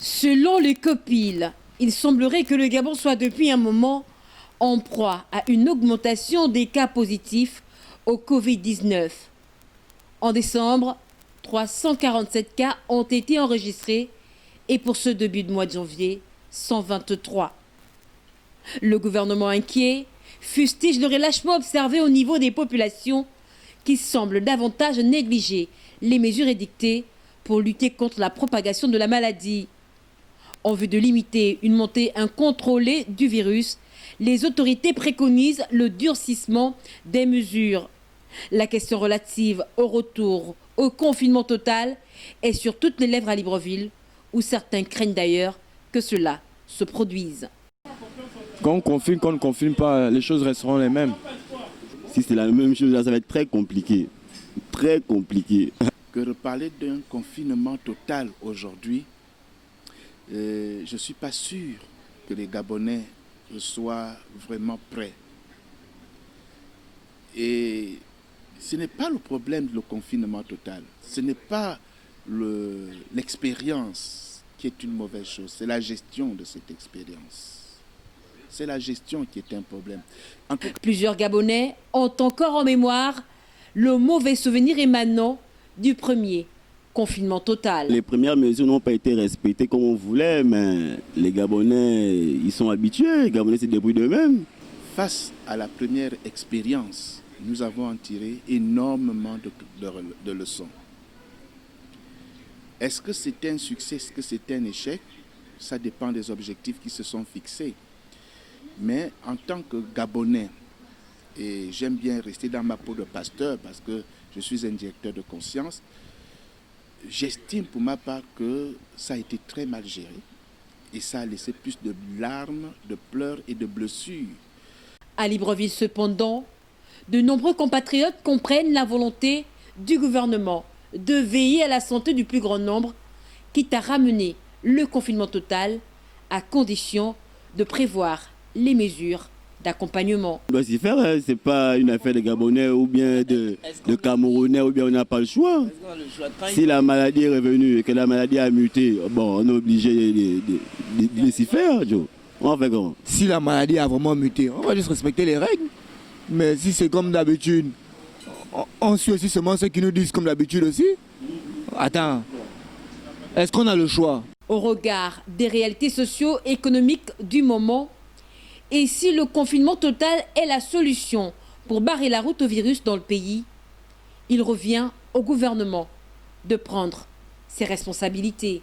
Selon le COPIL, il semblerait que le Gabon soit depuis un moment en proie à une augmentation des cas positifs au Covid-19. En décembre, 347 cas ont été enregistrés et pour ce début de mois de janvier, 123. Le gouvernement inquiet fustige le relâchement observé au niveau des populations qui semblent davantage négliger les mesures édictées pour lutter contre la propagation de la maladie. En vue de limiter une montée incontrôlée du virus, les autorités préconisent le durcissement des mesures. La question relative au retour au confinement total est sur toutes les lèvres à Libreville, où certains craignent d'ailleurs que cela se produise. Quand on confine, quand on ne confine pas, les choses resteront les mêmes. Si c'est la même chose, là, ça va être très compliqué. Très compliqué. Que reparler d'un confinement total aujourd'hui, je ne suis pas sûr que les Gabonais soient vraiment prêts. Et ce n'est pas le problème du confinement total. Ce n'est pas l'expérience qui est une mauvaise chose. C'est la gestion de cette expérience. C'est la gestion qui est un problème. Plusieurs Gabonais ont encore en mémoire le mauvais souvenir émanant du premier confinement total. Les premières mesures n'ont pas été respectées comme on voulait, mais les Gabonais, ils sont habitués. Les Gabonais se débrouillent d'eux-mêmes. Face à la première expérience, nous avons en tiré énormément de leçons. Est-ce que c'est un succès, est-ce que c'est un échec? Ça dépend des objectifs qui se sont fixés. Mais en tant que Gabonais, et j'aime bien rester dans ma peau de pasteur parce que je suis un directeur de conscience, j'estime pour ma part que ça a été très mal géré et ça a laissé plus de larmes, de pleurs et de blessures. À Libreville cependant, de nombreux compatriotes comprennent la volonté du gouvernement de veiller à la santé du plus grand nombre, quitte à ramener le confinement total à condition de prévoir les mesures d'accompagnement. On doit s'y faire, hein. Ce n'est pas une affaire de Gabonais ou bien de Camerounais ou bien on n'a pas le choix. Si la maladie est revenue et que la maladie a muté, bon, on est obligé de s'y faire, Joe. On fait comment? Si la maladie a vraiment muté, on va juste respecter les règles. Mais si c'est comme d'habitude, on suit aussi seulement ceux qui nous disent comme d'habitude aussi. Attends, est-ce qu'on a le choix? Au regard des réalités socio-économiques du moment, et si le confinement total est la solution pour barrer la route au virus dans le pays, il revient au gouvernement de prendre ses responsabilités.